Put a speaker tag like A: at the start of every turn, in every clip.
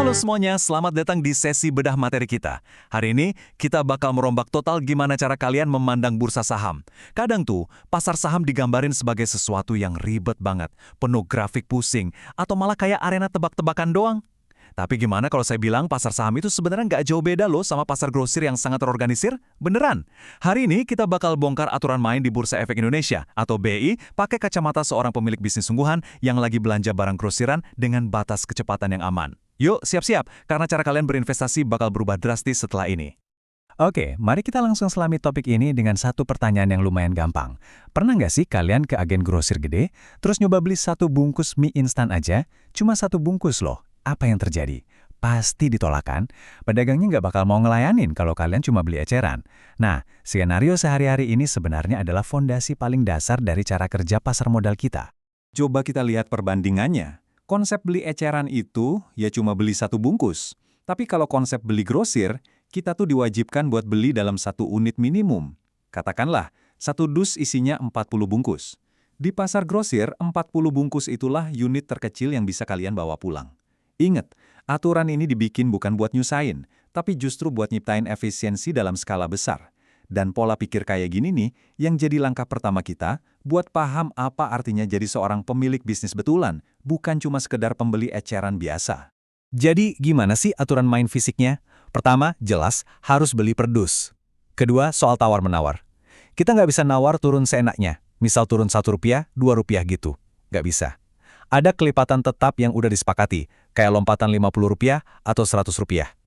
A: Halo semuanya, selamat datang di sesi bedah materi kita. Hari ini, kita bakal merombak total gimana cara kalian memandang bursa saham. Kadang tuh, pasar saham digambarin sebagai sesuatu yang ribet banget, penuh grafik pusing, atau malah kayak arena tebak-tebakan doang. Tapi gimana kalau saya bilang pasar saham itu sebenarnya nggak jauh beda loh sama pasar grosir yang sangat terorganisir? Beneran! Hari ini kita bakal bongkar aturan main di Bursa Efek Indonesia atau BI pakai kacamata seorang pemilik bisnis sungguhan yang lagi belanja barang grosiran dengan batas kecepatan yang aman. Yuk, siap-siap, karena cara kalian berinvestasi bakal berubah drastis setelah ini. Oke, mari kita langsung selami topik ini dengan satu pertanyaan yang lumayan gampang. Pernah nggak sih kalian ke agen grosir gede, terus nyoba beli satu bungkus mie instan aja? Cuma satu bungkus loh. Apa yang terjadi? Pasti ditolak kan? Pedagangnya nggak bakal mau ngelayanin kalau kalian cuma beli eceran. Nah, skenario sehari-hari ini sebenarnya adalah fondasi paling dasar dari cara kerja pasar modal kita. Coba kita lihat perbandingannya. Konsep beli eceran itu ya cuma beli satu bungkus. Tapi kalau konsep beli grosir, kita tuh diwajibkan buat beli dalam satu unit minimum. Katakanlah, satu dus isinya 40 bungkus. Di pasar grosir, 40 bungkus itulah unit terkecil yang bisa kalian bawa pulang. Ingat, aturan ini dibikin bukan buat nyusahin, tapi justru buat nyiptain efisiensi dalam skala besar. Dan pola pikir kayak gini nih, yang jadi langkah pertama kita, buat paham apa artinya jadi seorang pemilik bisnis betulan, bukan cuma sekedar pembeli eceran biasa. Jadi, gimana sih aturan main fisiknya? Pertama, jelas, harus beli per dus. Kedua, soal tawar-menawar. Kita nggak bisa nawar turun seenaknya, misal turun Rp1, Rp2 gitu. Nggak bisa. Ada kelipatan tetap yang udah disepakati, kayak lompatan Rp50 atau Rp100.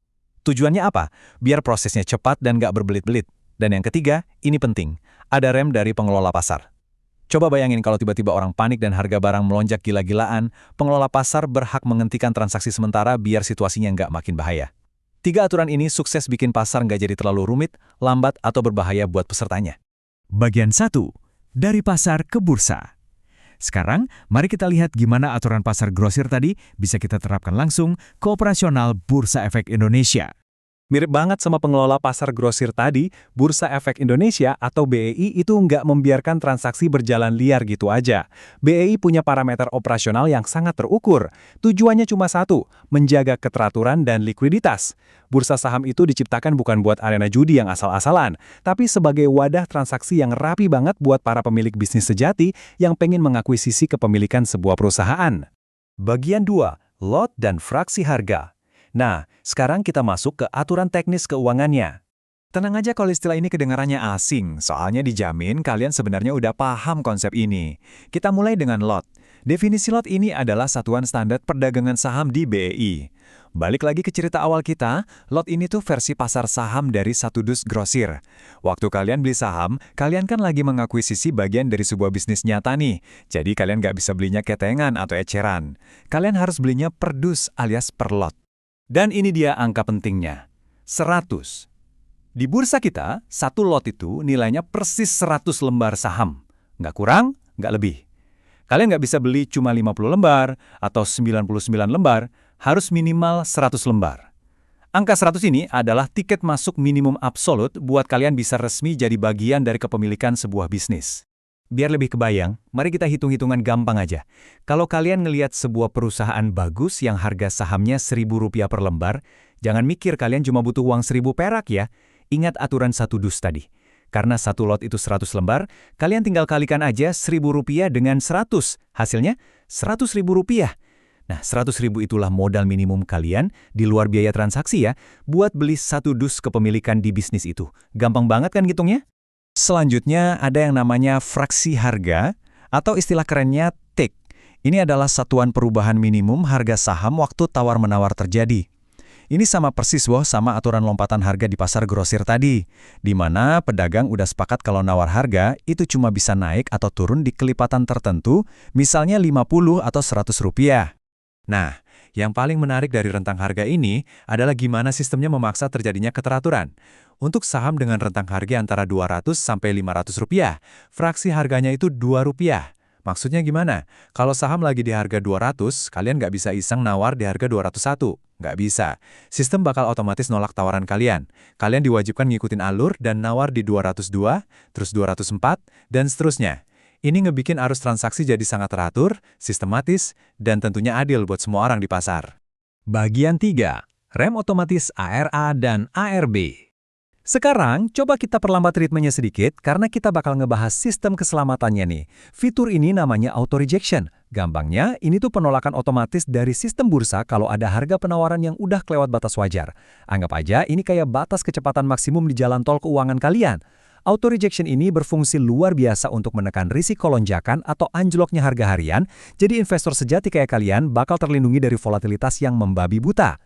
A: Tujuannya apa? Biar prosesnya cepat dan nggak berbelit-belit. Dan yang ketiga, ini penting, ada rem dari pengelola pasar. Coba bayangin kalau tiba-tiba orang panik dan harga barang melonjak gila-gilaan, pengelola pasar berhak menghentikan transaksi sementara biar situasinya nggak makin bahaya. 3 aturan ini sukses bikin pasar nggak jadi terlalu rumit, lambat, atau berbahaya buat pesertanya. Bagian 1. Dari pasar ke bursa. Sekarang, mari kita lihat gimana aturan pasar grosir tadi bisa kita terapkan langsung ke operasional Bursa Efek Indonesia. Mirip banget sama pengelola pasar grosir tadi, Bursa Efek Indonesia atau BEI itu nggak membiarkan transaksi berjalan liar gitu aja. BEI punya parameter operasional yang sangat terukur. Tujuannya cuma satu, menjaga keteraturan dan likuiditas. Bursa saham itu diciptakan bukan buat arena judi yang asal-asalan, tapi sebagai wadah transaksi yang rapi banget buat para pemilik bisnis sejati yang pengen mengakuisisi kepemilikan sebuah perusahaan. Bagian 2, lot dan fraksi harga. Nah, sekarang kita masuk ke aturan teknis keuangannya. Tenang aja kalau istilah ini kedengarannya asing, soalnya dijamin kalian sebenarnya udah paham konsep ini. Kita mulai dengan lot. Definisi lot ini adalah satuan standar perdagangan saham di BEI. Balik lagi ke cerita awal kita, lot ini tuh versi pasar saham dari satu dus grosir. Waktu kalian beli saham, kalian kan lagi mengakuisisi bagian dari sebuah bisnis nyata nih. Jadi kalian nggak bisa belinya ketengan atau eceran. Kalian harus belinya per dus alias per lot. Dan ini dia angka pentingnya, 100. Di bursa kita, satu lot itu nilainya persis 100 lembar saham. Nggak kurang, nggak lebih. Kalian nggak bisa beli cuma 50 lembar atau 99 lembar, harus minimal 100 lembar. Angka 100 ini adalah tiket masuk minimum absolut buat kalian bisa resmi jadi bagian dari kepemilikan sebuah bisnis. Biar lebih kebayang, mari kita hitung-hitungan gampang aja. Kalau kalian ngelihat sebuah perusahaan bagus yang harga sahamnya Rp1.000 per lembar, jangan mikir kalian cuma butuh uang 1.000 perak ya. Ingat aturan satu dus tadi. Karena satu lot itu 100 lembar, kalian tinggal kalikan aja Rp1.000 dengan 100. Hasilnya Rp100.000. Nah, Rp100.000 itulah modal minimum kalian, di luar biaya transaksi ya, buat beli satu dus kepemilikan di bisnis itu. Gampang banget kan ngitungnya? Selanjutnya ada yang namanya fraksi harga atau istilah kerennya TIC. Ini adalah satuan perubahan minimum harga saham waktu tawar-menawar terjadi. Ini sama persis sama aturan lompatan harga di pasar grosir tadi, di mana pedagang udah sepakat kalau nawar harga itu cuma bisa naik atau turun di kelipatan tertentu, misalnya Rp50 atau Rp100. Nah, yang paling menarik dari rentang harga ini adalah gimana sistemnya memaksa terjadinya keteraturan. Untuk saham dengan rentang harga antara Rp200 sampai Rp500, fraksi harganya itu Rp2. Maksudnya gimana? Kalau saham lagi di harga 200, kalian nggak bisa iseng nawar di harga 201. Nggak bisa. Sistem bakal otomatis nolak tawaran kalian. Kalian diwajibkan ngikutin alur dan nawar di 202, terus 204, dan seterusnya. Ini ngebikin arus transaksi jadi sangat teratur, sistematis, dan tentunya adil buat semua orang di pasar.
B: Bagian 3. Rem otomatis ARA dan ARB. Sekarang, coba kita perlambat ritmenya sedikit karena kita bakal ngebahas sistem keselamatannya nih. Fitur ini namanya auto rejection. Gampangnya, ini tuh penolakan otomatis dari sistem bursa kalau ada harga penawaran yang udah kelewat batas wajar. Anggap aja ini kayak batas kecepatan maksimum di jalan tol keuangan kalian. Auto rejection ini berfungsi luar biasa untuk menekan risiko lonjakan atau anjloknya harga harian, jadi investor sejati kayak kalian bakal terlindungi dari volatilitas yang membabi buta.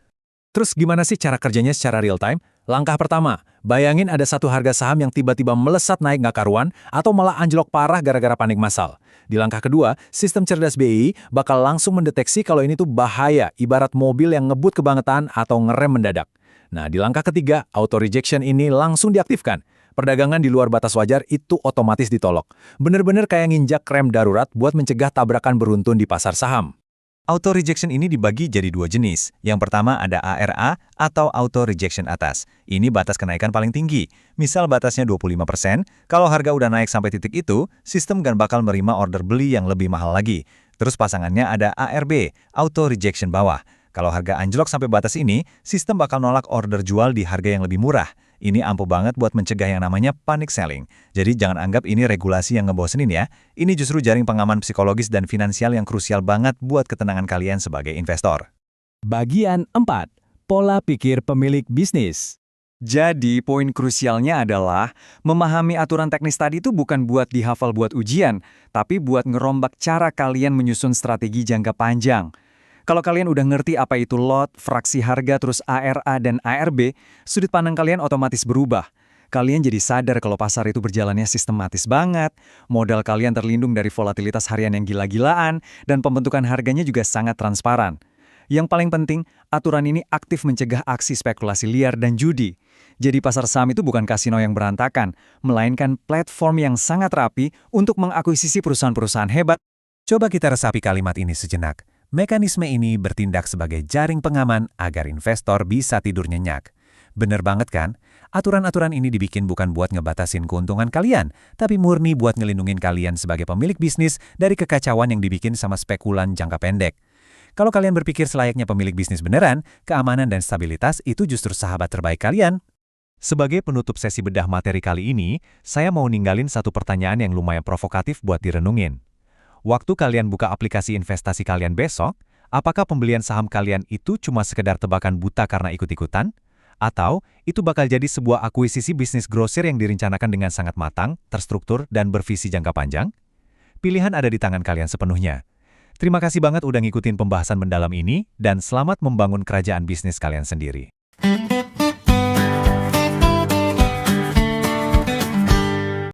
B: Terus gimana sih cara kerjanya secara real time? Langkah pertama, bayangin ada satu harga saham yang tiba-tiba melesat naik nggak karuan atau malah anjlok parah gara-gara panik massal. Di langkah kedua, sistem cerdas BI bakal langsung mendeteksi kalau ini tuh bahaya, ibarat mobil yang ngebut kebangetan atau ngerem mendadak. Nah, di langkah ketiga, auto rejection ini langsung diaktifkan. Perdagangan di luar batas wajar itu otomatis ditolak. Bener-bener kayak nginjak rem darurat buat mencegah tabrakan beruntun di pasar saham.
A: Auto rejection ini dibagi jadi dua jenis. Yang pertama ada ARA atau auto rejection atas. Ini batas kenaikan paling tinggi. Misal batasnya 25%, kalau harga udah naik sampai titik itu, sistem gak bakal menerima order beli yang lebih mahal lagi. Terus pasangannya ada ARB, auto rejection bawah. Kalau harga anjlok sampai batas ini, sistem bakal nolak order jual di harga yang lebih murah. Ini ampuh banget buat mencegah yang namanya panic selling. Jadi jangan anggap ini regulasi yang ngebosenin ya. Ini justru jaring pengaman psikologis dan finansial yang krusial banget buat ketenangan kalian sebagai investor.
B: Bagian 4. Pola pikir pemilik bisnis.
C: Jadi, poin krusialnya adalah memahami aturan teknis tadi itu bukan buat dihafal buat ujian, tapi buat ngerombak cara kalian menyusun strategi jangka panjang. Kalau kalian udah ngerti apa itu lot, fraksi harga, terus ARA dan ARB, sudut pandang kalian otomatis berubah. Kalian jadi sadar kalau pasar itu berjalannya sistematis banget, modal kalian terlindung dari volatilitas harian yang gila-gilaan, dan pembentukan harganya juga sangat transparan. Yang paling penting, aturan ini aktif mencegah aksi spekulasi liar dan judi. Jadi pasar saham itu bukan kasino yang berantakan, melainkan platform yang sangat rapi untuk mengakuisisi perusahaan-perusahaan hebat.
A: Coba kita resapi kalimat ini sejenak. Mekanisme ini bertindak sebagai jaring pengaman agar investor bisa tidur nyenyak. Bener banget kan? Aturan-aturan ini dibikin bukan buat ngebatasin keuntungan kalian, tapi murni buat ngelindungin kalian sebagai pemilik bisnis dari kekacauan yang dibikin sama spekulan jangka pendek. Kalau kalian berpikir selayaknya pemilik bisnis beneran, keamanan dan stabilitas itu justru sahabat terbaik kalian. Sebagai penutup sesi bedah materi kali ini, saya mau ninggalin satu pertanyaan yang lumayan provokatif buat direnungin. Waktu kalian buka aplikasi investasi kalian besok, apakah pembelian saham kalian itu cuma sekedar tebakan buta karena ikut-ikutan? Atau itu bakal jadi sebuah akuisisi bisnis grosir yang direncanakan dengan sangat matang, terstruktur, dan bervisi jangka panjang? Pilihan ada di tangan kalian sepenuhnya. Terima kasih banget udah ngikutin pembahasan mendalam ini, dan selamat membangun kerajaan bisnis kalian sendiri.